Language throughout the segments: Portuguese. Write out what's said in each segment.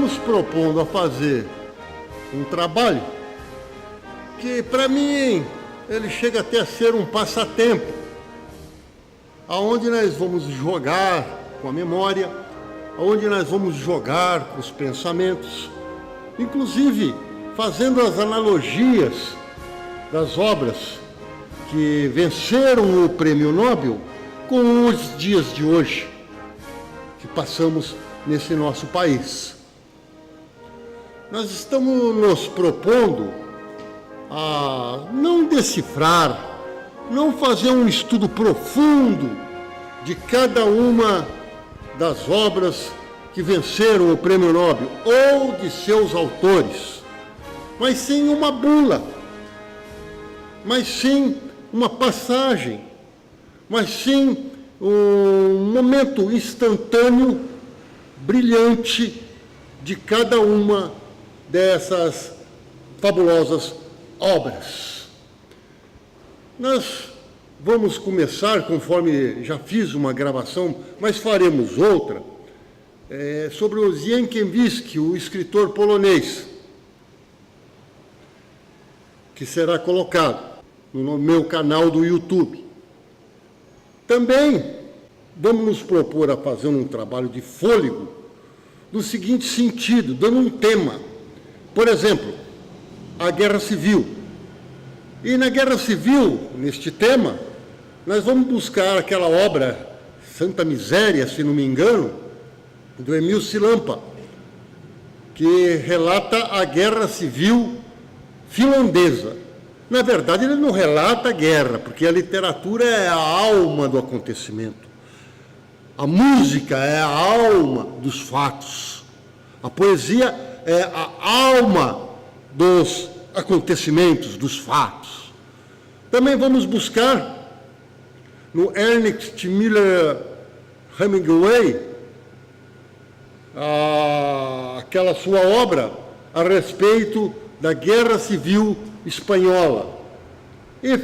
estamos propondo a fazer um trabalho que, para mim, ele chega até a ser um passatempo, aonde nós vamos jogar com a memória, aonde nós vamos jogar com os pensamentos, inclusive fazendo as analogias das obras que venceram o Prêmio Nobel com os dias de hoje que passamos nesse nosso país. Nós estamos nos propondo a não decifrar, não fazer um estudo profundo de cada uma das obras que venceram o Prêmio Nobel ou de seus autores, mas sim uma bula, mas sim uma passagem, mas sim um momento instantâneo, brilhante de cada uma dessas fabulosas obras. Nós vamos começar, conforme já fiz uma gravação, mas faremos outra, sobre o Sienkiewicz, o escritor polonês, que será colocado no meu canal do YouTube. Também vamos nos propor a fazer um trabalho de fôlego no seguinte sentido, dando um tema. Por exemplo, a Guerra Civil. E na Guerra Civil, neste tema, nós vamos buscar aquela obra Santa Miséria, se não me engano, do Emil Cilampa, que relata a Guerra Civil finlandesa. Na verdade, ele não relata a guerra, porque a literatura é a alma do acontecimento. A música é a alma dos fatos. A poesia é a alma dos acontecimentos, dos fatos. Também vamos buscar no Ernest Miller Hemingway aquela sua obra a respeito da Guerra Civil Espanhola. E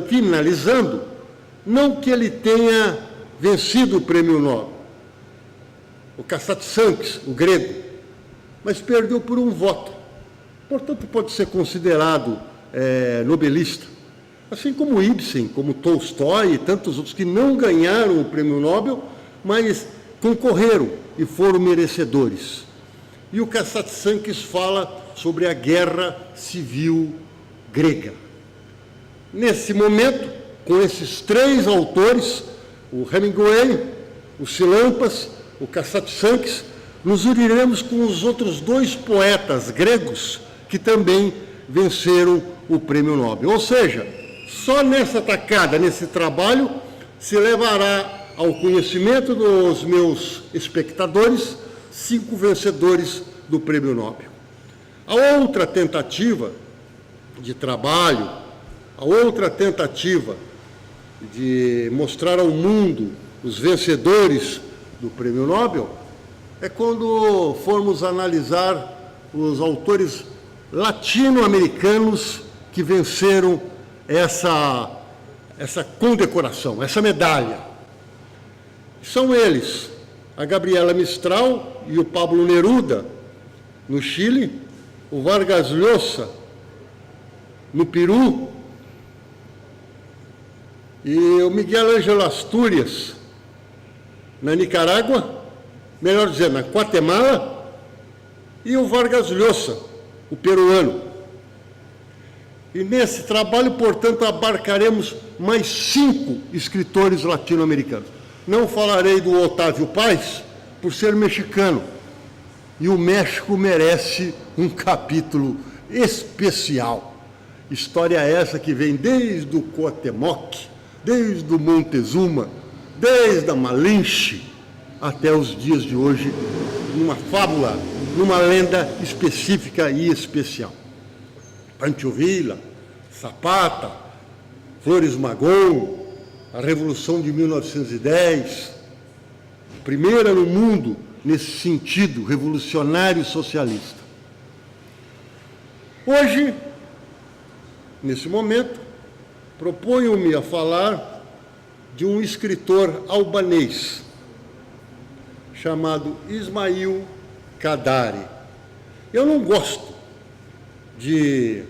finalizando, não que ele tenha vencido o Prêmio Nobel, o Kasatsanks, o grego, mas perdeu por um voto. Portanto, pode ser considerado nobelista, assim como Ibsen, como Tolstói e tantos outros que não ganharam o Prêmio Nobel, mas concorreram e foram merecedores. E o Kasatsanks fala sobre a Guerra Civil grega. Nesse momento, com esses três autores, o Hemingway, o Cilampas, o Kasatsanks, nos uniremos com os outros dois poetas gregos que também venceram o Prêmio Nobel. Ou seja, só nessa tacada, nesse trabalho, se levará ao conhecimento dos meus espectadores 5 vencedores do Prêmio Nobel. A outra tentativa de trabalho, a outra tentativa de mostrar ao mundo os vencedores do Prêmio Nobel é quando formos analisar os autores latino-americanos que venceram essa condecoração, essa medalha. São eles, a Gabriela Mistral e o Pablo Neruda, no Chile, o Vargas Llosa, no Peru, e o Miguel Ángel Astúrias, na Nicarágua, melhor dizendo, na Guatemala, e o Vargas Llosa, o peruano. E nesse trabalho, portanto, abarcaremos mais 5 escritores latino-americanos. Não falarei do Otávio Paz, por ser mexicano, e o México merece um capítulo especial. História essa que vem desde o Cuauhtémoc, desde o Montezuma, desde a Malinche, até os dias de hoje, numa fábula, numa lenda específica e especial. Pancho Villa, Zapata, Flores Magón, a Revolução de 1910, primeira no mundo nesse sentido revolucionário socialista. Hoje, nesse momento, proponho-me a falar de um escritor albanês chamado Ismail Kadare. Eu não gosto de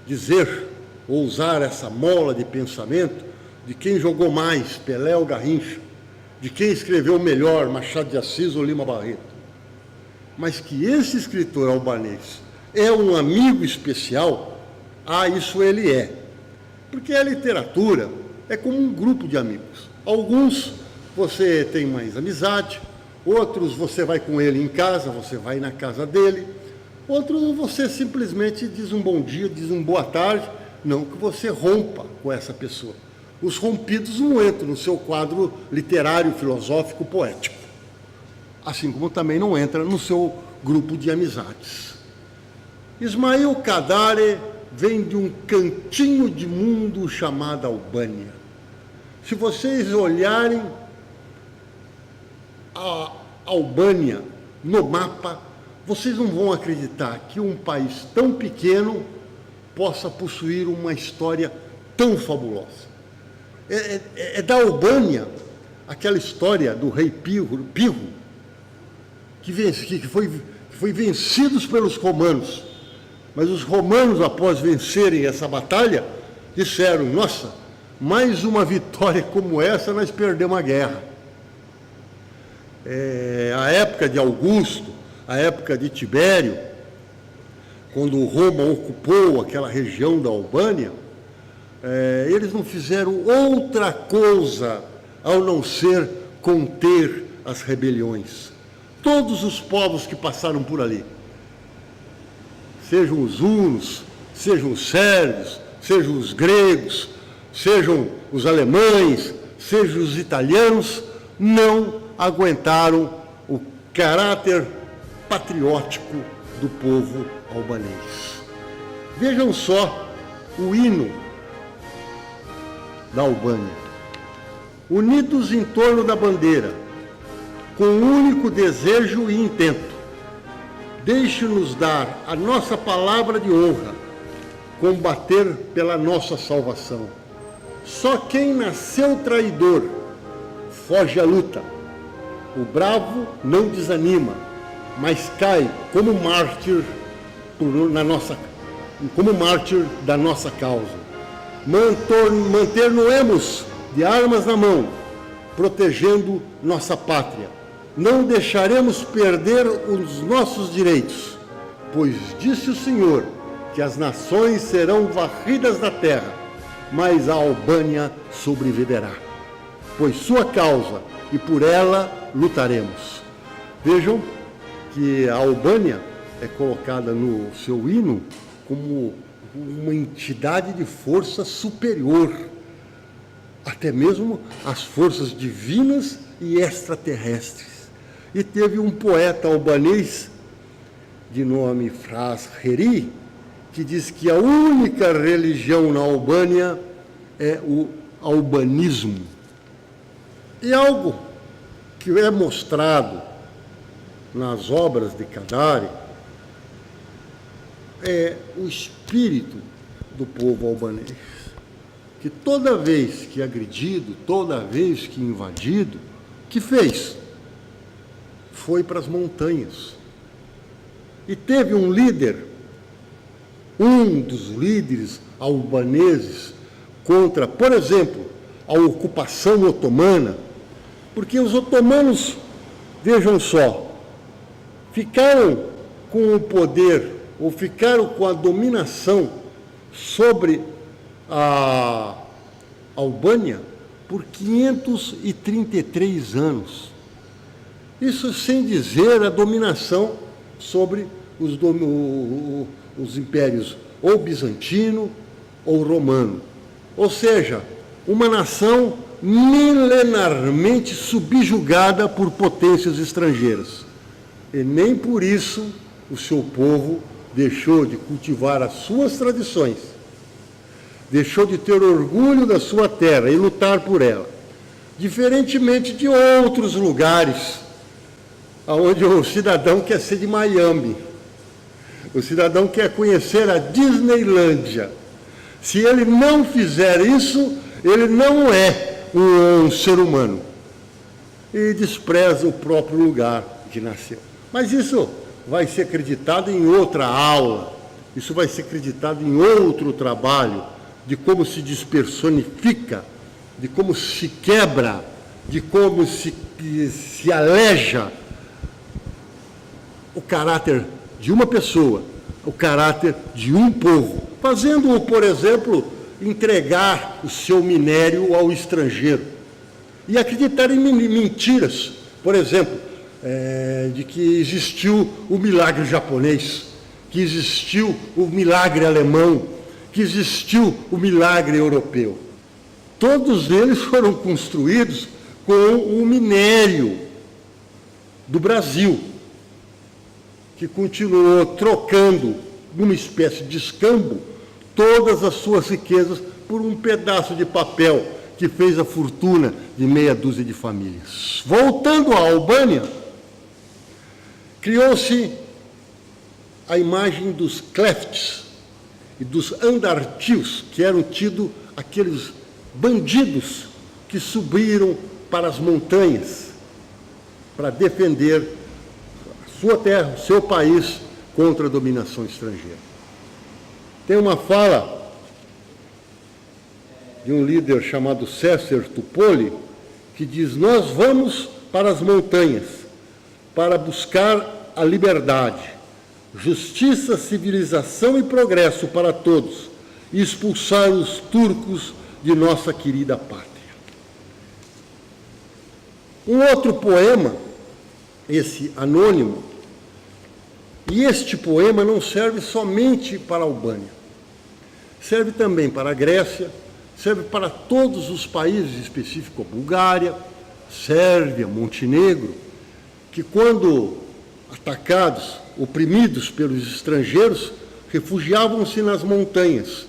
dizer ou usar essa mola de pensamento de quem jogou mais, Pelé ou Garrincha, de quem escreveu melhor, Machado de Assis ou Lima Barreto. Mas que esse escritor albanês é um amigo especial, isso ele é. Porque a literatura é como um grupo de amigos. Alguns você tem mais amizade, outros você vai com ele em casa, você vai na casa dele, outros você simplesmente diz um bom dia, diz um boa tarde, não que você rompa com essa pessoa. Os rompidos não entram no seu quadro literário, filosófico, poético. Assim como também não entra no seu grupo de amizades. Ismail Kadare vem de um cantinho de mundo chamado Albânia. Se vocês olharem a Albânia no mapa, vocês não vão acreditar que um país tão pequeno possa possuir uma história tão fabulosa. É da Albânia aquela história do rei Pirro, que foi vencidos pelos romanos. Mas os romanos, após vencerem essa batalha, disseram, nossa, mais uma vitória como essa, nós perdemos a guerra. A época de Augusto, a época de Tibério, quando Roma ocupou aquela região da Albânia, eles não fizeram outra coisa ao não ser conter as rebeliões. Todos os povos que passaram por ali, sejam os hunos, sejam os sérvios, sejam os gregos, sejam os alemães, sejam os italianos, não aguentaram o caráter patriótico do povo albanês. Vejam só o hino da Albânia. Unidos em torno da bandeira, com um único desejo e intento, deixe-nos dar a nossa palavra de honra, combater pela nossa salvação. Só quem nasceu traidor foge à luta. O bravo não desanima, mas cai como mártir como mártir da nossa causa. Manter-nos de armas na mão, protegendo nossa pátria. Não deixaremos perder os nossos direitos, pois disse o Senhor que as nações serão varridas da terra, mas a Albânia sobreviverá, pois sua causa e por ela lutaremos. Vejam que a Albânia é colocada no seu hino como uma entidade de força superior, até mesmo às forças divinas e extraterrestres. E teve um poeta albanês, de nome Fras Heri, que diz que a única religião na Albânia é o albanismo. E algo que é mostrado nas obras de Kadare é o espírito do povo albanês, que toda vez que agredido, toda vez que invadido, que fez? Foi para as montanhas. E teve um líder, um dos líderes albaneses, contra, por exemplo, a ocupação otomana, porque os otomanos, vejam só, ficaram com o poder, ou ficaram com a dominação sobre a Albânia por 533 anos. Isso sem dizer a dominação sobre os impérios ou bizantino ou romano. Ou seja, uma nação milenarmente subjugada por potências estrangeiras. E nem por isso o seu povo deixou de cultivar as suas tradições, deixou de ter orgulho da sua terra e lutar por ela. Diferentemente de outros lugares, onde o cidadão quer ser de Miami, o cidadão quer conhecer a Disneylândia. Se ele não fizer isso, ele não é um ser humano. E despreza o próprio lugar que nasceu. Mas isso vai ser acreditado em outra aula, isso vai ser acreditado em outro trabalho, de como se despersonifica, de como se quebra, de como se aleja o caráter de uma pessoa, o caráter de um povo, fazendo-o, por exemplo, entregar o seu minério ao estrangeiro e acreditar em mentiras, por exemplo, de que existiu o milagre japonês, que existiu o milagre alemão, que existiu o milagre europeu. Todos eles foram construídos com o minério do Brasil, que continuou trocando, numa espécie de escambo, todas as suas riquezas por um pedaço de papel que fez a fortuna de meia dúzia de famílias. Voltando à Albânia, criou-se a imagem dos Klefts e dos Andartios, que eram tidos aqueles bandidos que subiram para as montanhas para defender a sua terra, o seu país, contra a dominação estrangeira. Tem uma fala de um líder chamado César Tupoli, que diz: nós vamos para as montanhas para buscar a liberdade, justiça, civilização e progresso para todos, e expulsar os turcos de nossa querida pátria. Um outro poema, esse anônimo, e este poema não serve somente para a Albânia, serve também para a Grécia, serve para todos os países específicos, a Bulgária, Sérvia, Montenegro, que quando atacados, oprimidos pelos estrangeiros, refugiavam-se nas montanhas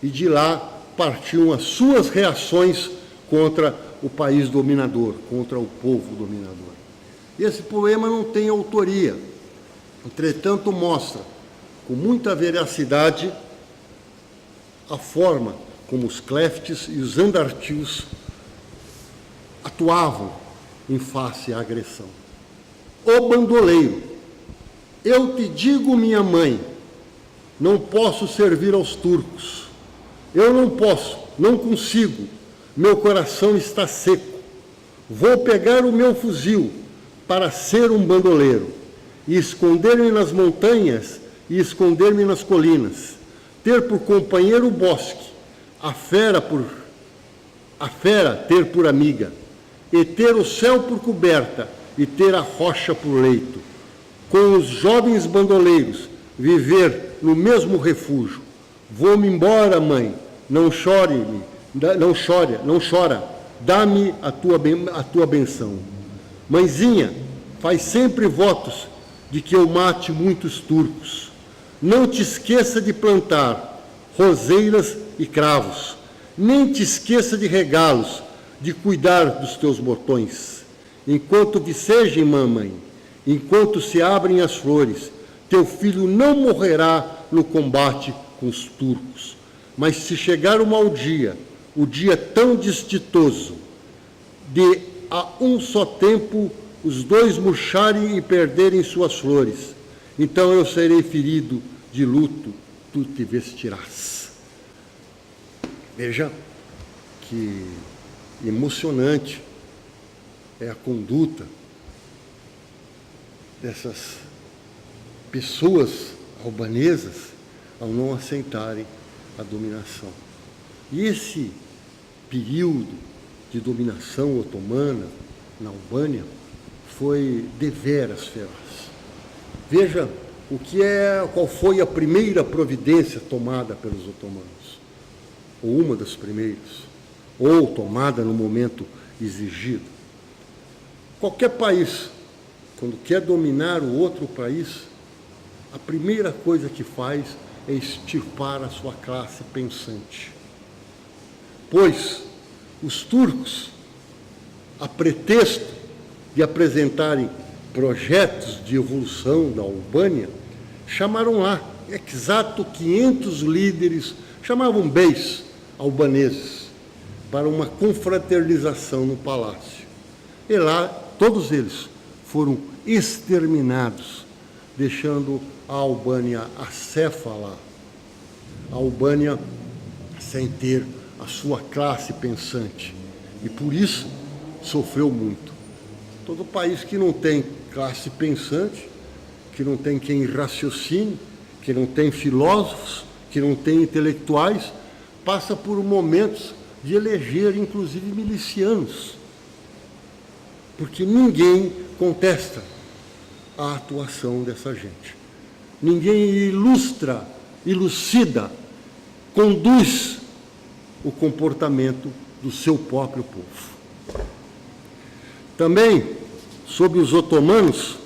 e de lá partiam as suas reações contra o país dominador, contra o povo dominador. Esse poema não tem autoria, entretanto mostra com muita veracidade a forma como os Klefts e os Andartios atuavam em face à agressão. O bandoleiro: eu te digo, minha mãe, não posso servir aos turcos. Eu não posso, não consigo, meu coração está seco. Vou pegar o meu fuzil para ser um bandoleiro e esconder-me nas montanhas e esconder-me nas colinas, ter por companheiro o bosque, a fera ter por amiga, e ter o céu por coberta e ter a rocha por leito. Com os jovens bandoleiros viver no mesmo refúgio. Vou-me embora, mãe, não chora, dá-me a tua benção. Mãezinha, faz sempre votos de que eu mate muitos turcos. Não te esqueça de plantar roseiras e cravos, nem te esqueça de regá-los, de cuidar dos teus botões. Enquanto vicejem, mamãe, enquanto se abrem as flores, teu filho não morrerá no combate com os turcos. Mas se chegar o mau dia, o dia tão destitoso, de a um só tempo os dois murcharem e perderem suas flores, então eu serei ferido de luto, tu te vestirás. Veja que emocionante é a conduta dessas pessoas albanesas ao não aceitarem a dominação. E esse período de dominação otomana na Albânia foi deveras feroz. Veja qual foi a primeira providência tomada pelos otomanos, ou uma das primeiras, ou tomada no momento exigido. Qualquer país, quando quer dominar o outro país, a primeira coisa que faz é extirpar a sua classe pensante. Pois os turcos, a pretexto de apresentarem projetos de evolução da Albânia, chamaram lá, exato 500 líderes, chamavam beis albaneses, para uma confraternização no palácio. E lá, todos eles foram exterminados deixando a Albânia acéfala, a Albânia sem ter a sua classe pensante. E por isso sofreu muito. Todo país que não tem classe pensante, que não tem quem raciocine, que não tem filósofos, que não tem intelectuais, passa por momentos de eleger, inclusive, milicianos. Porque ninguém contesta a atuação dessa gente. Ninguém ilustra, elucida, conduz o comportamento do seu próprio povo. Também, sob os otomanos,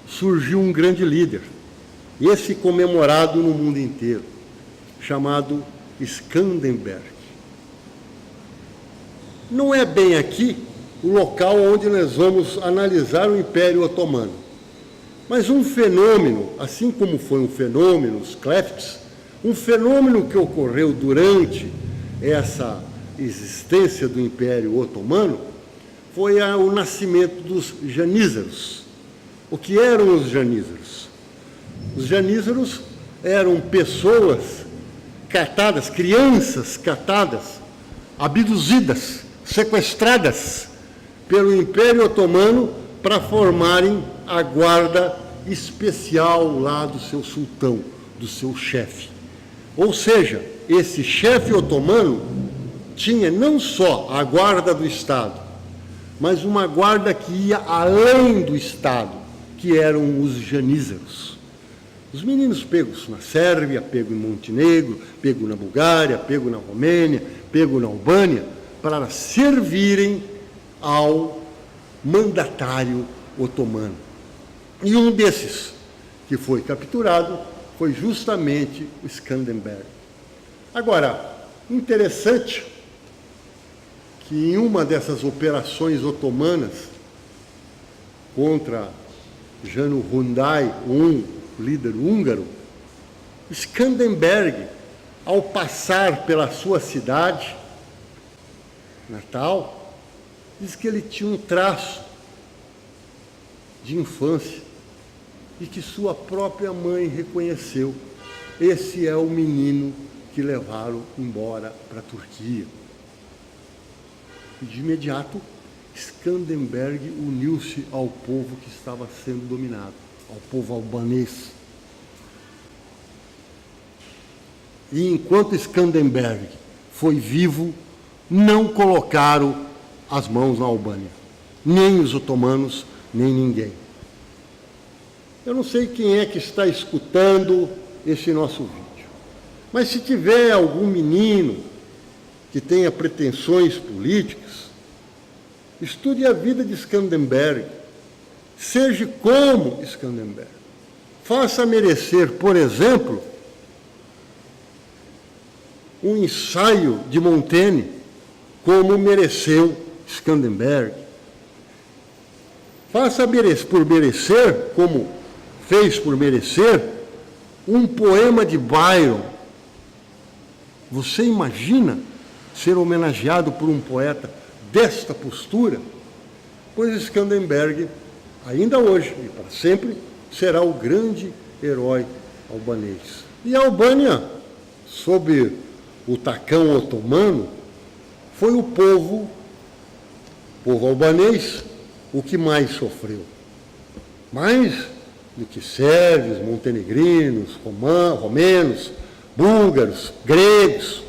surgiu um grande líder, esse comemorado no mundo inteiro, chamado Skanderbeg. Não é bem aqui o local onde nós vamos analisar o Império Otomano, mas um fenômeno, assim como foi um fenômeno, os Klefts, um fenômeno que ocorreu durante essa existência do Império Otomano, foi o nascimento dos janízaros. O que eram os janízaros? Os janízaros eram pessoas catadas, crianças catadas, abduzidas, sequestradas pelo Império Otomano para formarem a guarda especial lá do seu sultão, do seu chefe. Ou seja, esse chefe otomano tinha não só a guarda do Estado, mas uma guarda que ia além do Estado, que eram os janízaros. Os meninos pegos na Sérvia, pegos em Montenegro, pegos na Bulgária, pegos na Romênia, pegos na Albânia, para servirem ao mandatário otomano. E um desses que foi capturado foi justamente o Skanderbeg. Agora, interessante que em uma dessas operações otomanas contra János Hunyadi, um líder húngaro, Skanderbeg, ao passar pela sua cidade natal, diz que ele tinha um traço de infância e que sua própria mãe reconheceu. Esse é o menino que levaram embora para a Turquia. E de imediato, Skanderbeg uniu-se ao povo que estava sendo dominado, ao povo albanês. E enquanto Skanderbeg foi vivo, não colocaram as mãos na Albânia, nem os otomanos, nem ninguém. Eu não sei quem é que está escutando esse nosso vídeo, mas se tiver algum menino que tenha pretensões políticas, estude a vida de Skanderbeg, seja como Skanderbeg. Faça merecer, por exemplo, um ensaio de Montaigne, como mereceu Skanderbeg. Faça por merecer, como fez por merecer, um poema de Byron. Você imagina ser homenageado por um poeta desta postura? Pois Skanderbeg, ainda hoje e para sempre, será o grande herói albanês. E a Albânia, sob o tacão otomano, foi o povo albanês, o que mais sofreu. Mais do que sérvios, montenegrinos, romenos, búlgaros, gregos.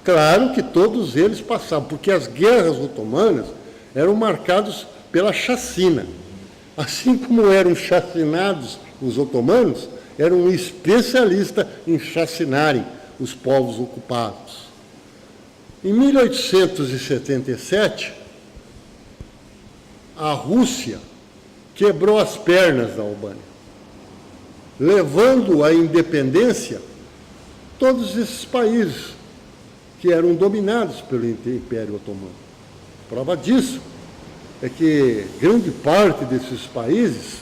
Claro que todos eles passavam, porque as guerras otomanas eram marcadas pela chacina. Assim como eram chacinados os otomanos, eram especialistas em chacinarem os povos ocupados. Em 1877, a Rússia quebrou as pernas da Albânia, levando à independência todos esses países que eram dominados pelo Império Otomano. Prova disso é que grande parte desses países,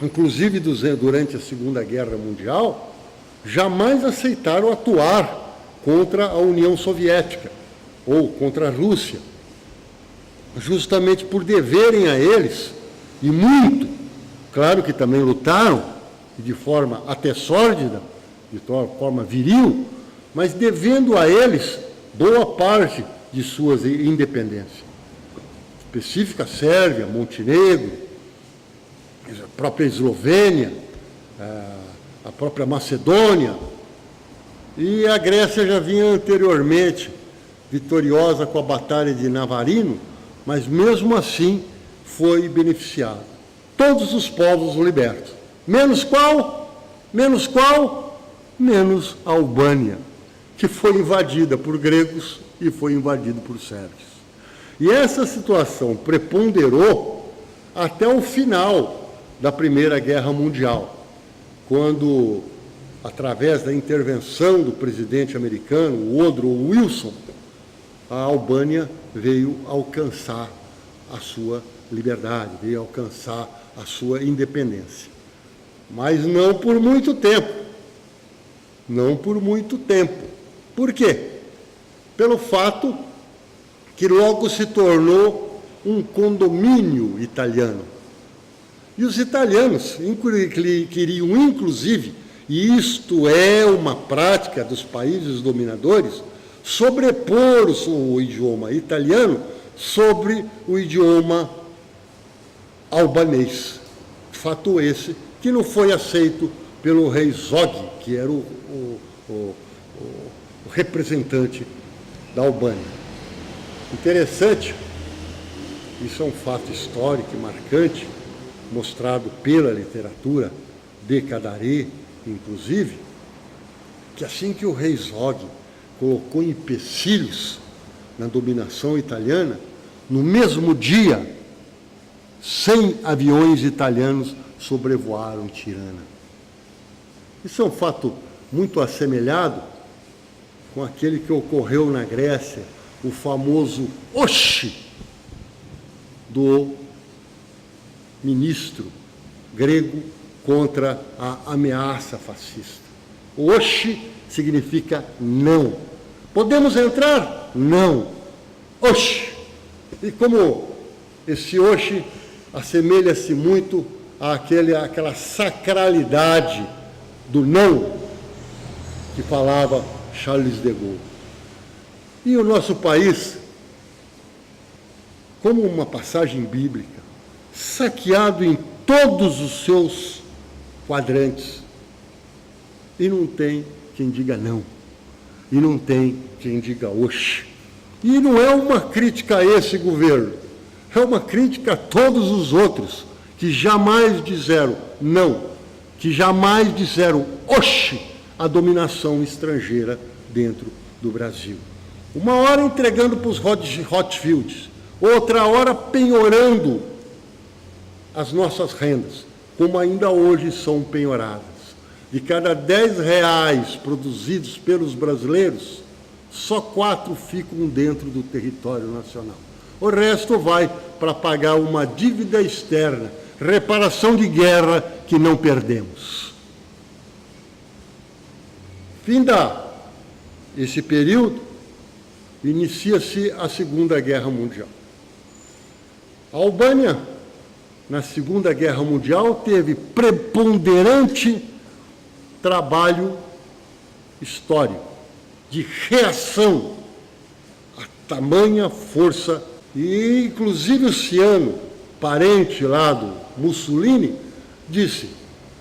inclusive durante a Segunda Guerra Mundial, jamais aceitaram atuar contra a União Soviética ou contra a Rússia, justamente por deverem a eles, e muito, claro que também lutaram, e de forma até sórdida, de forma viril, mas devendo a eles boa parte de suas independências. Específica Sérvia, Montenegro, a própria Eslovênia, a própria Macedônia, e a Grécia já vinha anteriormente vitoriosa com a Batalha de Navarino, mas mesmo assim foi beneficiada. Todos os povos libertos. Menos qual? Menos qual? Menos a Albânia, que foi invadida por gregos e foi invadida por sérvios. E essa situação preponderou até o final da Primeira Guerra Mundial, quando, através da intervenção do presidente americano, Woodrow Wilson, a Albânia veio alcançar a sua liberdade, veio alcançar a sua independência. Mas não por muito tempo. Não por muito tempo. Por quê? Pelo fato que logo se tornou um condomínio italiano. E os italianos queriam, inclusive, e isto é uma prática dos países dominadores, sobrepor o idioma italiano sobre o idioma albanês. Fato esse que não foi aceito pelo rei Zog, que era o representante da Albânia. Interessante, isso é um fato histórico e marcante, mostrado pela literatura de Cadaré, inclusive, que assim que o rei Zog colocou empecilhos na dominação italiana, no mesmo dia, 100 aviões italianos sobrevoaram Tirana. Isso é um fato muito assemelhado com aquele que ocorreu na Grécia, o famoso Oxi do ministro grego contra a ameaça fascista. Oxi significa não. Podemos entrar? Não. Oxi. E como esse Oxi assemelha-se muito àquela sacralidade do não que falava Charles de Gaulle. E o nosso país, como uma passagem bíblica, saqueado em todos os seus quadrantes, e não tem quem diga não, e não tem quem diga oxe. E não é uma crítica a esse governo, é uma crítica a todos os outros que jamais disseram não, que jamais disseram oxe à dominação estrangeira dentro do Brasil. Uma hora entregando para os Rothschilds, outra hora penhorando as nossas rendas, como ainda hoje são penhoradas. De cada 10 reais produzidos pelos brasileiros, só 4 ficam dentro do território nacional. O resto vai para pagar uma dívida externa, reparação de guerra que não perdemos. Finda esse período, inicia-se a Segunda Guerra Mundial. A Albânia, na Segunda Guerra Mundial, teve preponderante trabalho histórico de reação a tamanha força, e inclusive o Ciano, parente lá do Mussolini, disse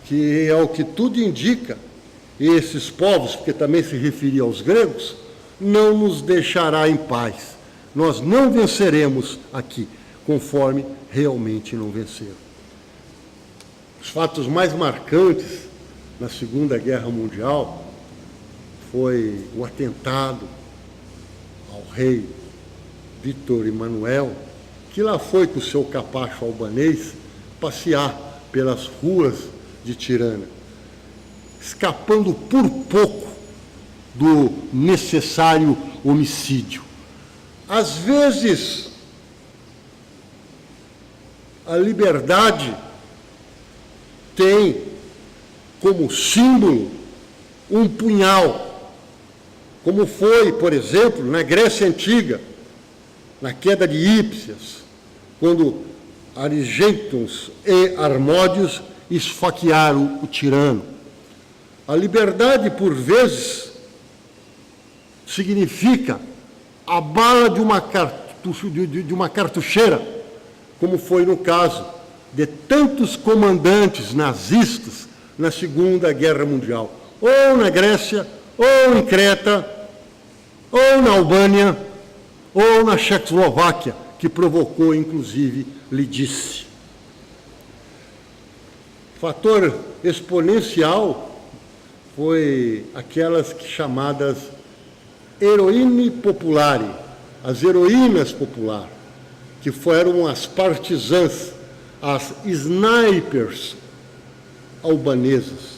que, ao que tudo indica, esses povos, porque também se referia aos gregos, não nos deixará em paz. Nós não venceremos aqui, conforme realmente não venceram. Os fatos mais marcantes na Segunda Guerra Mundial foi o atentado ao rei Vítor Emanuel, que lá foi com o seu capacho albanês passear pelas ruas de Tirana, escapando por pouco do necessário homicídio. Às vezes, a liberdade tem como símbolo um punhal, como foi, por exemplo, na Grécia Antiga, na queda de Ípsias, quando Arigeitos e Harmódios e esfaquear o tirano. A liberdade, por vezes, significa a bala de uma cartucheira, como foi no caso de tantos comandantes nazistas na Segunda Guerra Mundial, ou na Grécia, ou em Creta, ou na Albânia, ou na Checoslováquia, que provocou, inclusive, Lidice. Fator exponencial foi aquelas chamadas heroíne populari, as heroínas populares, que foram as partisãs, as snipers albanesas.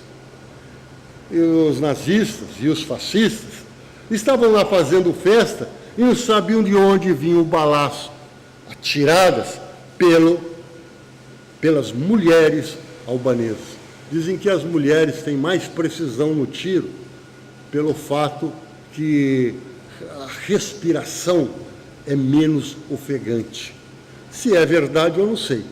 E os nazistas e os fascistas estavam lá fazendo festa e não sabiam de onde vinha o balaço, atiradas pelas mulheres albanesas. Dizem que as mulheres têm mais precisão no tiro pelo fato que a respiração é menos ofegante. Se é verdade, eu não sei,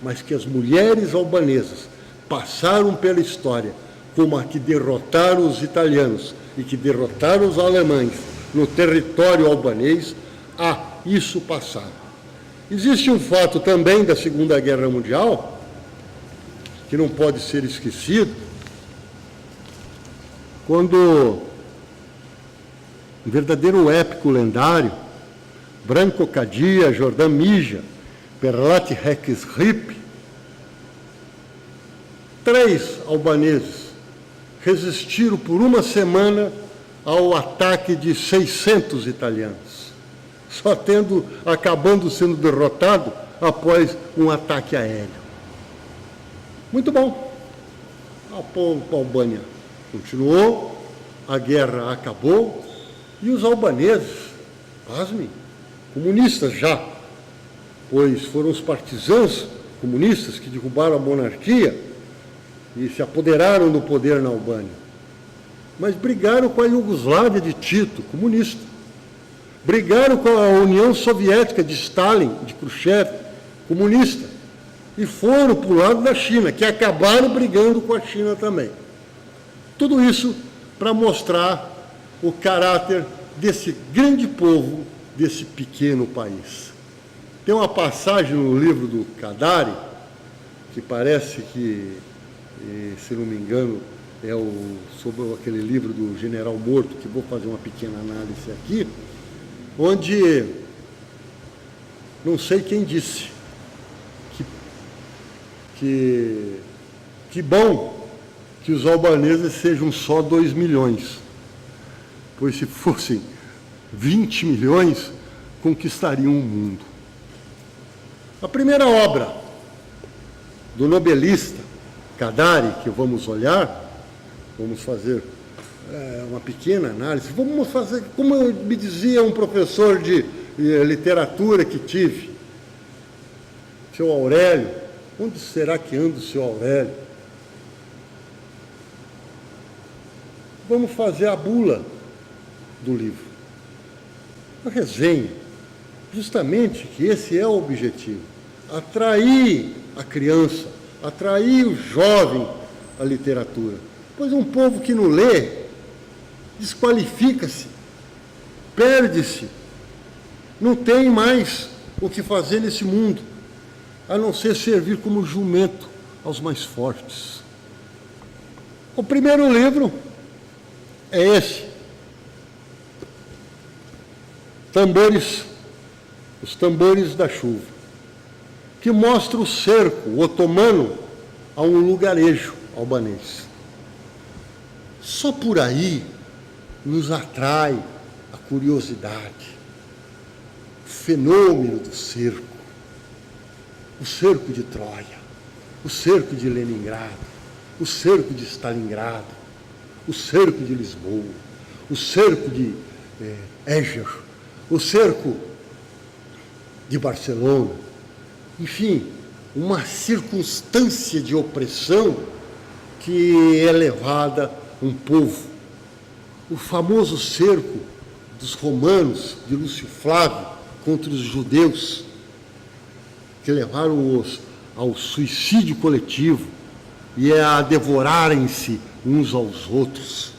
mas que as mulheres albanesas passaram pela história como a que derrotaram os italianos e que derrotaram os alemães no território albanês, isso passaram. Existe um fato também da Segunda Guerra Mundial, que não pode ser esquecido, quando um verdadeiro épico lendário, Branco Cadia, Jordan Mija, Perlati Rex Rip, 3 albaneses resistiram por uma semana ao ataque de 600 italianos, acabando sendo derrotado após um ataque aéreo. Muito bom. A Albânia continuou, a guerra acabou, e os albaneses, pasmem, comunistas já, pois foram os partisãos comunistas que derrubaram a monarquia e se apoderaram do poder na Albânia. Mas brigaram com a Iugoslávia de Tito, comunista. Brigaram com a União Soviética de Stalin, de Khrushchev, comunista. E foram para o lado da China, que acabaram brigando com a China também. Tudo isso para mostrar o caráter desse grande povo, desse pequeno país. Tem uma passagem no livro do Kadari, que parece que, se não me engano, é sobre aquele livro do General Morto, que vou fazer uma pequena análise aqui, onde não sei quem disse que bom que os albaneses sejam só 2 milhões, pois se fossem 20 milhões, conquistariam o mundo. A primeira obra do nobelista Kadari, que vamos olhar, vamos fazer uma pequena análise, vamos fazer, como me dizia um professor de literatura que tive, seu Aurélio, onde será que anda o seu Aurélio? Vamos fazer a bula do livro, a resenha, justamente que esse é o objetivo, atrair a criança, atrair o jovem à literatura, pois um povo que não lê desqualifica-se, perde-se, não tem mais o que fazer nesse mundo, a não ser servir como jumento aos mais fortes. O primeiro livro é esse, Tambores, os Tambores da Chuva, que mostra o cerco otomano a um lugarejo albanês. Só por aí nos atrai a curiosidade, o fenômeno do cerco, o cerco de Troia, o cerco de Leningrado, o cerco de Stalingrado, o cerco de Lisboa, o cerco de Eger, o cerco de Barcelona, enfim, uma circunstância de opressão que é levada a um povo. O famoso cerco dos romanos, de Lúcio Flávio, contra os judeus, que levaram-os ao suicídio coletivo, e a devorarem-se uns aos outros.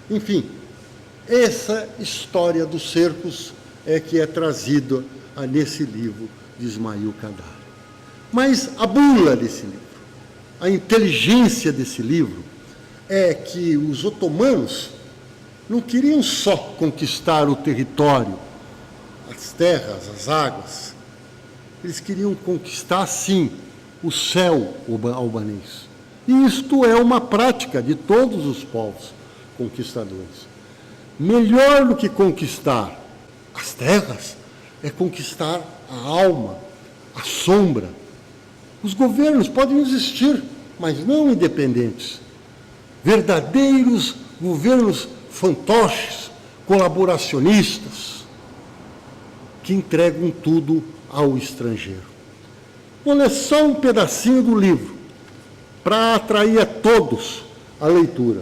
Enfim, essa história dos cercos é que é trazida nesse livro de Ismail Kadare. Mas a bula desse livro, a inteligência desse livro, é que os otomanos não queriam só conquistar o território, as terras, as águas. Eles queriam conquistar, sim, o céu albanês. E isto é uma prática de todos os povos conquistadores. Melhor do que conquistar as terras é conquistar a alma, a sombra. Os governos podem existir, mas não independentes. Verdadeiros governos fantoches, colaboracionistas, que entregam tudo ao estrangeiro. Vou ler só um pedacinho do livro, para atrair a todos a leitura.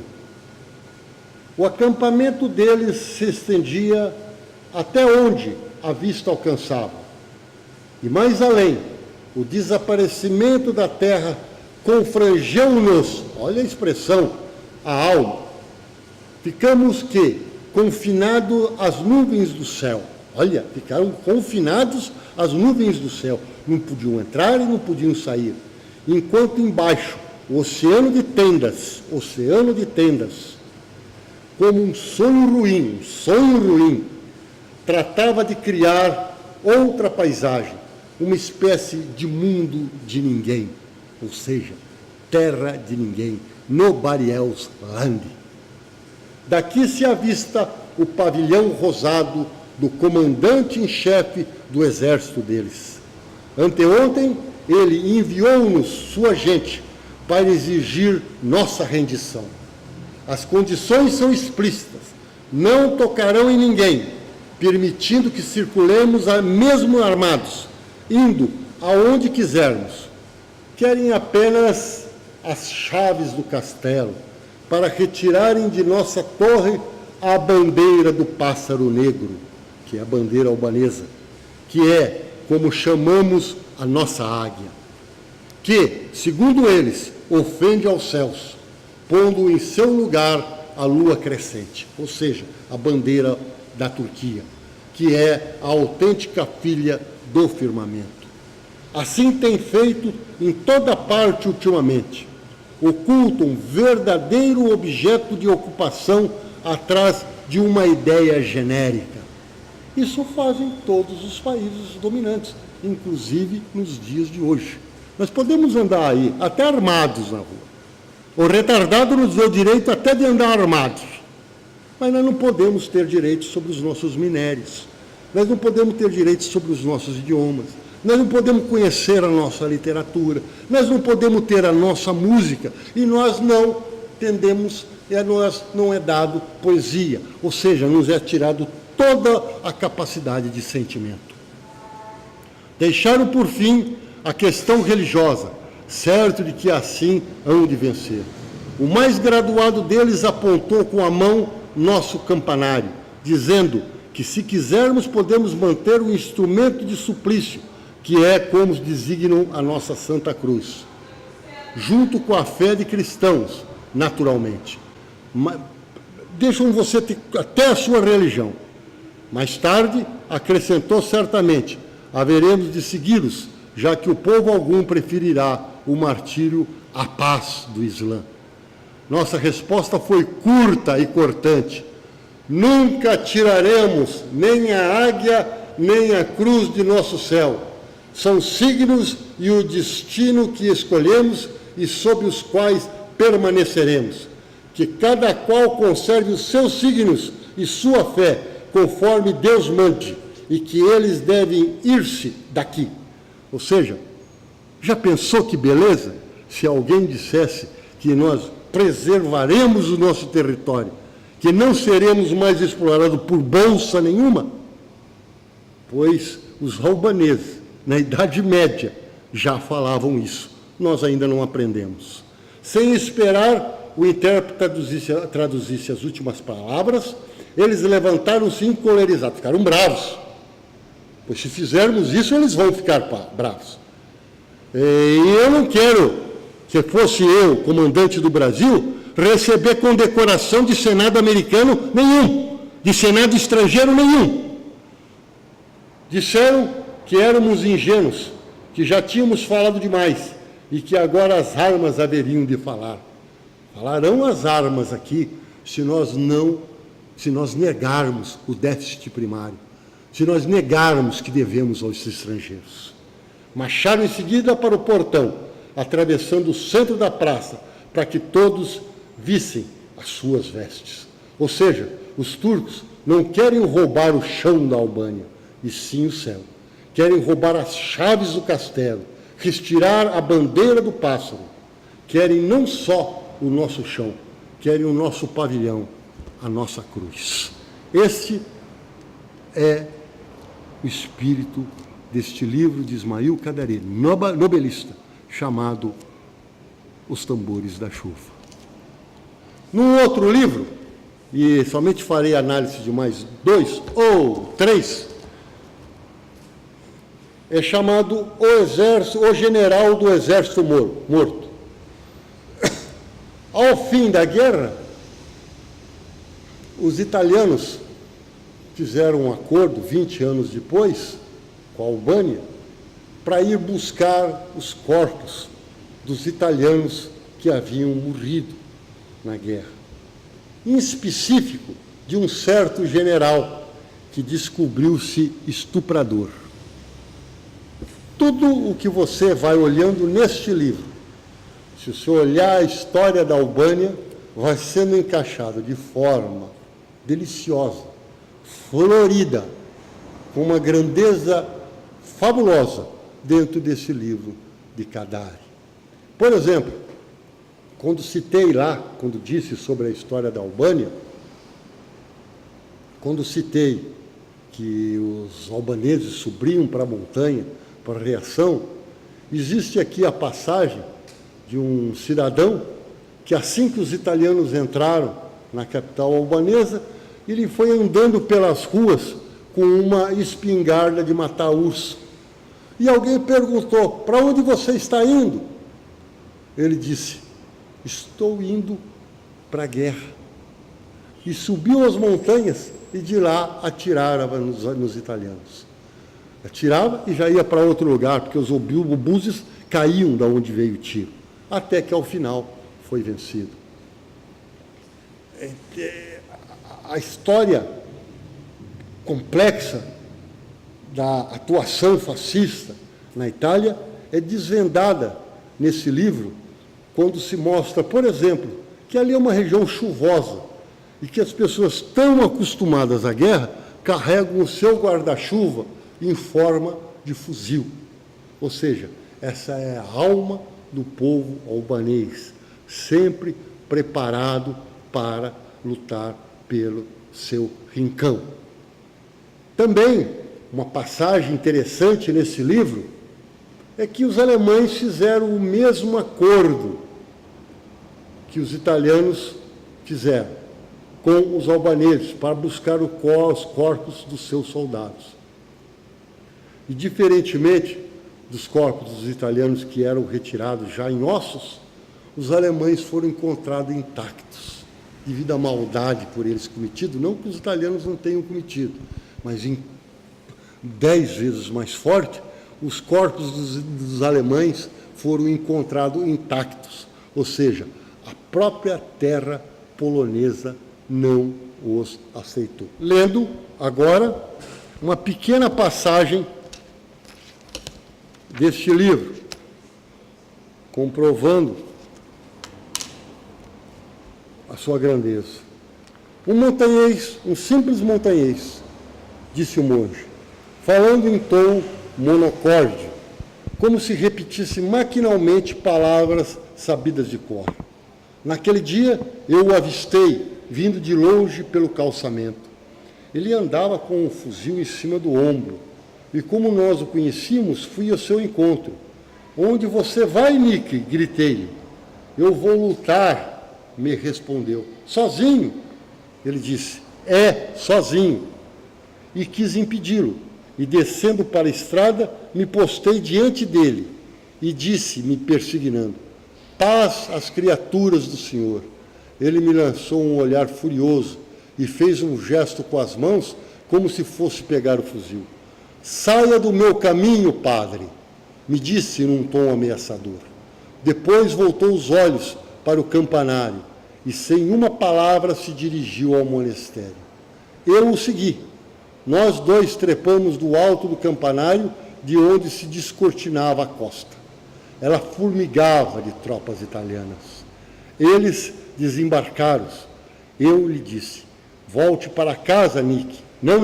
O acampamento deles se estendia até onde a vista alcançava. E mais além, o desaparecimento da terra confrangeu-nos, olha a expressão, a alma. Ficamos confinados às nuvens do céu. Olha, ficaram confinados às nuvens do céu. Não podiam entrar e não podiam sair. Enquanto embaixo, o oceano de tendas, como um sonho ruim, tratava de criar outra paisagem, uma espécie de mundo de ninguém, ou seja, terra de ninguém, Nobody Else Land. Daqui se avista o pavilhão rosado do comandante em chefe do exército deles. Anteontem, ele enviou-nos sua gente para exigir nossa rendição. As condições são explícitas. Não tocarão em ninguém, permitindo que circulemos mesmo armados, indo aonde quisermos. Querem apenas as chaves do castelo para retirarem de nossa torre a bandeira do pássaro negro, que é a bandeira albanesa, que é como chamamos a nossa águia, que, segundo eles, ofende aos céus, pondo em seu lugar a lua crescente, ou seja, a bandeira da Turquia, que é a autêntica filha do firmamento. Assim tem feito em toda parte ultimamente. Ocultam um verdadeiro objeto de ocupação atrás de uma ideia genérica. Isso fazem todos os países dominantes, inclusive nos dias de hoje. Nós podemos andar aí, até armados na rua. O retardado nos deu direito até de andar armados. Mas nós não podemos ter direitos sobre os nossos minérios. Nós não podemos ter direitos sobre os nossos idiomas. Nós não podemos conhecer a nossa literatura. Nós não podemos ter a nossa música. E nós não tendemos, nós não é dado poesia. Ou seja, nos é tirado toda a capacidade de sentimento. Deixaram, por fim, a questão religiosa, certo de que assim hão de vencer. O mais graduado deles apontou com a mão nosso campanário, dizendo que, se quisermos, podemos manter o instrumento de suplício, que é como designam a nossa Santa Cruz, junto com a fé de cristãos, naturalmente. Deixam você ter até a sua religião. Mais tarde, acrescentou certamente, haveremos de segui-los, já que o povo algum preferirá o martírio à paz do Islã. Nossa resposta foi curta e cortante. Nunca tiraremos nem a águia, nem a cruz de nosso céu. São signos e o destino que escolhemos e sob os quais permaneceremos. Que cada qual conserve os seus signos e sua fé, conforme Deus mande, e que eles devem ir-se daqui. Ou seja, já pensou que beleza se alguém dissesse que nós preservaremos o nosso território, que não seremos mais explorados por bolsa nenhuma? Pois os albaneses, na Idade Média, já falavam isso. Nós ainda não aprendemos. Sem esperar o intérprete traduzisse as últimas palavras, eles levantaram-se encolerizados, ficaram bravos. Pois se fizermos isso, eles vão ficar bravos. E eu não quero se fosse eu, comandante do Brasil, receber condecoração de Senado americano nenhum, de Senado estrangeiro nenhum. Disseram que éramos ingênuos, que já tínhamos falado demais e que agora as armas haveriam de falar. Falarão as armas aqui se nós negarmos o déficit primário, se nós negarmos que devemos aos estrangeiros. Marcharam em seguida para o portão, atravessando o centro da praça, para que todos vissem as suas vestes. Ou seja, os turcos não querem roubar o chão da Albânia, e sim o céu. Querem roubar as chaves do castelo, retirar a bandeira do pássaro. Querem não só o nosso chão, querem o nosso pavilhão, a nossa cruz. Este é o espírito deste livro de Ismail Kadare, nobelista, chamado Os Tambores da Chuva. Num outro livro, e somente farei análise de mais 2 ou 3, é chamado O General do Exército Morto. Ao fim da guerra, os italianos fizeram um acordo, 20 anos depois, com a Albânia, para ir buscar os corpos dos italianos que haviam morrido na guerra. Em específico, de um certo general que descobriu-se estuprador. Tudo o que você vai olhando neste livro, se você olhar a história da Albânia, vai sendo encaixado de forma deliciosa, florida, com uma grandeza fabulosa dentro desse livro de Kadare. Por exemplo, quando citei lá, quando disse sobre a história da Albânia, quando citei que os albaneses subiam para a montanha, para a reação, existe aqui a passagem de um cidadão que, assim que os italianos entraram na capital albanesa, ele foi andando pelas ruas com uma espingarda de matar urso. E alguém perguntou: para onde você está indo? Ele disse: estou indo para a guerra. E subiu as montanhas e de lá atirava nos italianos. Atirava e já ia para outro lugar, porque os obuses caíam de onde veio o tiro, até que ao final foi vencido. A história complexa da atuação fascista na Itália é desvendada nesse livro, quando se mostra, por exemplo, que ali é uma região chuvosa e que as pessoas tão acostumadas à guerra carregam o seu guarda-chuva em forma de fuzil. Ou seja, essa é a alma do povo albanês, sempre preparado para lutar pelo seu rincão. Também, uma passagem interessante nesse livro é que os alemães fizeram o mesmo acordo que os italianos fizeram com os albaneses para buscar os corpos dos seus soldados. E, diferentemente dos corpos dos italianos que eram retirados já em ossos, os alemães foram encontrados intactos, devido à maldade por eles cometido, não que os italianos não tenham cometido, mas em 10 vezes mais forte, os corpos dos alemães foram encontrados intactos, ou seja, a própria terra polonesa não os aceitou. Lendo agora uma pequena passagem deste livro, comprovando a sua grandeza. Um montanhês, um simples montanhês, disse o monge, falando em tom monocorde, como se repetisse maquinalmente palavras sabidas de cor. Naquele dia, eu o avistei, vindo de longe pelo calçamento. Ele andava com um fuzil em cima do ombro, e como nós o conhecíamos, fui ao seu encontro. Onde você vai, Nick? Gritei-lhe. Eu vou lutar, me respondeu. Sozinho? Ele disse, sozinho. E quis impedi-lo. E descendo para a estrada, me postei diante dele e disse, me persignando, paz às criaturas do Senhor. Ele me lançou um olhar furioso e fez um gesto com as mãos, como se fosse pegar o fuzil. Saia do meu caminho, padre, me disse num tom ameaçador. Depois voltou os olhos para o campanário e, sem uma palavra, se dirigiu ao monastério. Eu o segui. Nós dois trepamos do alto do campanário, de onde se descortinava a costa. Ela formigava de tropas italianas. Eles desembarcaram. Eu lhe disse, volte para casa, Nick. Não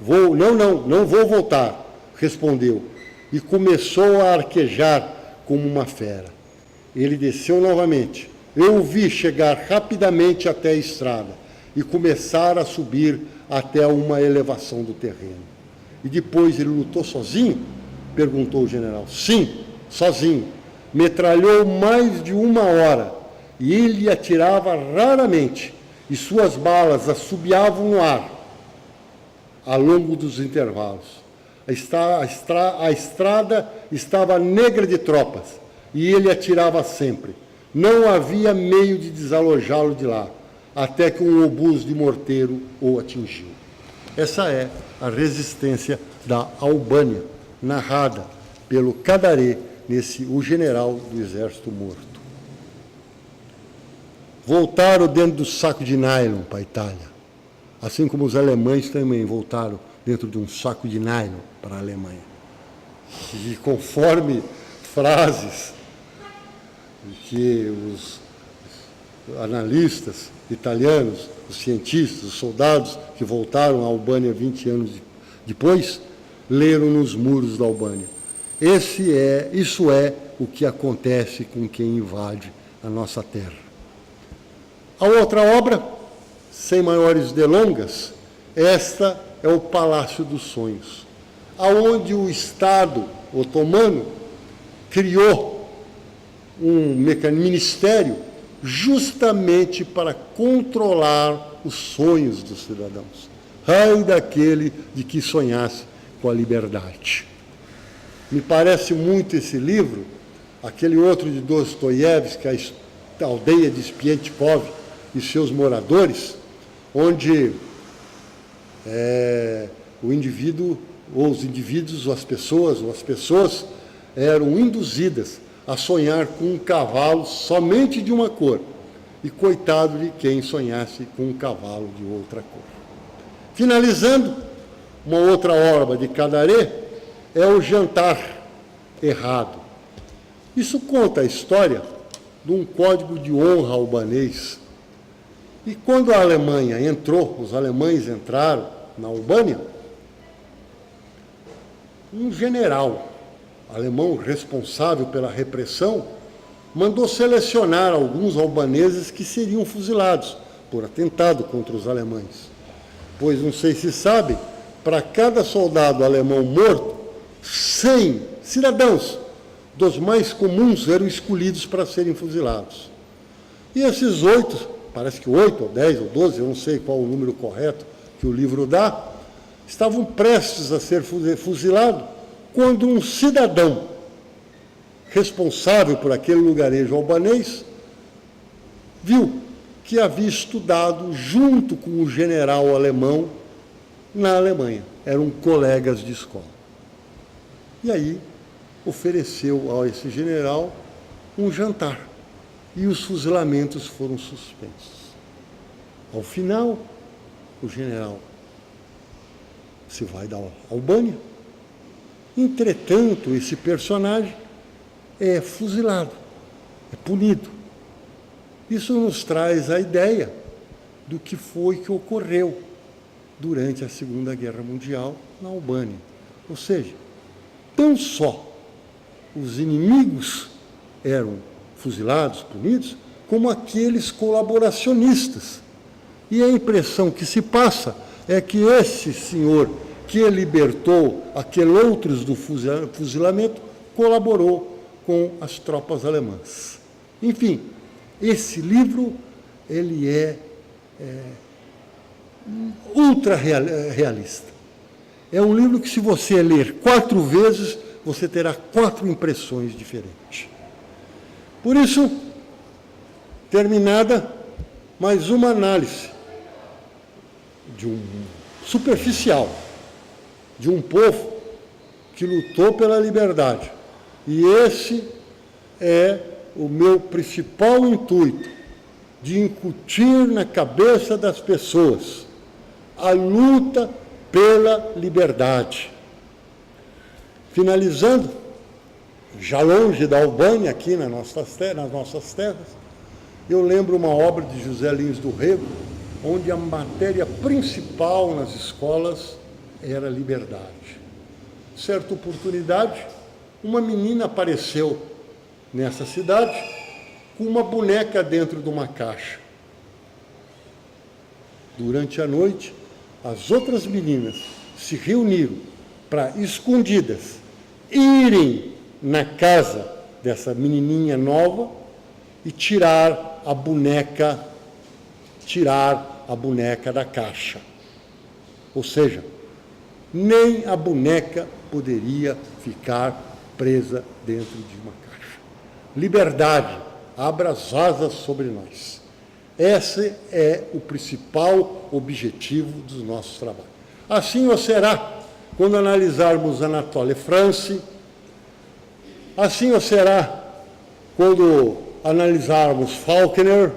vou voltar, respondeu, e começou a arquejar como uma fera. Ele desceu novamente. Eu o vi chegar rapidamente até a estrada e começar a subir até uma elevação do terreno. E depois ele lutou sozinho? Perguntou o general. Sim, sozinho. Metralhou mais de 1 hora e ele atirava raramente e suas balas assobiavam no ar ao longo dos intervalos. A estrada estava negra de tropas e ele atirava sempre. Não havia meio de desalojá-lo de lá, até que um obus de morteiro o atingiu. Essa é a resistência da Albânia, narrada pelo Cadaré, o general do exército morto. Voltaram dentro do saco de nylon para a Itália, assim como os alemães também voltaram dentro de um saco de nylon para a Alemanha. E conforme frases que os analistas italianos, os cientistas, os soldados que voltaram à Albânia 20 anos depois, leram nos muros da Albânia. Isso é o que acontece com quem invade a nossa terra. A outra obra, sem maiores delongas, esta é o Palácio dos Sonhos, aonde o Estado otomano criou um ministério justamente para controlar os sonhos dos cidadãos. Ai daquele de que sonhasse com a liberdade. Me parece muito esse livro, aquele outro de Dostoiévski, a aldeia de Spientkov e seus moradores, onde o indivíduo, ou os indivíduos, ou as pessoas eram induzidas a sonhar com um cavalo somente de uma cor, e coitado de quem sonhasse com um cavalo de outra cor. Finalizando, uma outra obra de Cadaré é o Jantar Errado. Isso conta a história de um código de honra albanês. E quando a Alemanha entrou, os alemães entraram na Albânia, um general alemão responsável pela repressão mandou selecionar alguns albaneses que seriam fuzilados por atentado contra os alemães. Pois, não sei se sabem, para cada soldado alemão morto, 100 cidadãos dos mais comuns eram escolhidos para serem fuzilados. E esses 8, parece que 8 ou 10 ou 12, eu não sei qual o número correto que o livro dá, estavam prestes a ser fuzilados quando um cidadão responsável por aquele lugarejo albanês viu que havia estudado junto com o general alemão na Alemanha. Eram colegas de escola. E aí ofereceu a esse general um jantar. E os fuzilamentos foram suspensos. Ao final, o general se vai da Albânia. Entretanto, esse personagem é fuzilado, é punido. Isso nos traz a ideia do que foi que ocorreu durante a Segunda Guerra Mundial na Albânia. Ou seja, não só os inimigos eram fuzilados, punidos, como aqueles colaboracionistas. E a impressão que se passa é que esse senhor que libertou aqueles outros do fuzilamento colaborou com as tropas alemãs. Enfim, esse livro ele é ultra realista. É um livro que, se você ler 4 vezes, você terá 4 impressões diferentes. Por isso, terminada mais uma análise superficial de um povo que lutou pela liberdade. E esse é o meu principal intuito, de incutir na cabeça das pessoas a luta pela liberdade. Finalizando, já longe da Albânia, aqui nas nossas terras, eu lembro uma obra de José Lins do Rego, onde a matéria principal nas escolas era liberdade. Certa oportunidade, uma menina apareceu nessa cidade com uma boneca dentro de uma caixa. Durante a noite, as outras meninas se reuniram para, escondidas, irem na casa dessa menininha nova e tirar a boneca da caixa. Ou seja, nem a boneca poderia ficar presa dentro de uma caixa. Liberdade, abra as asas sobre nós. Esse é o principal objetivo dos nossos trabalhos. Assim o será quando analisarmos Anatole France, assim o será quando analisarmos Faulkner,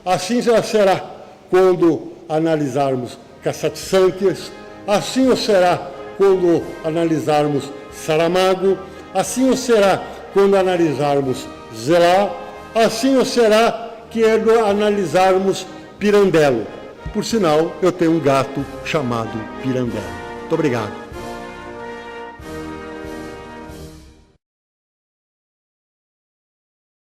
assim o será quando analisarmos Cassatt-Santos, assim o será quando analisarmos Saramago, assim o será quando analisarmos Zola, assim o será quando analisarmos Pirandello. Por sinal, eu tenho um gato chamado Pirandello. Muito obrigado.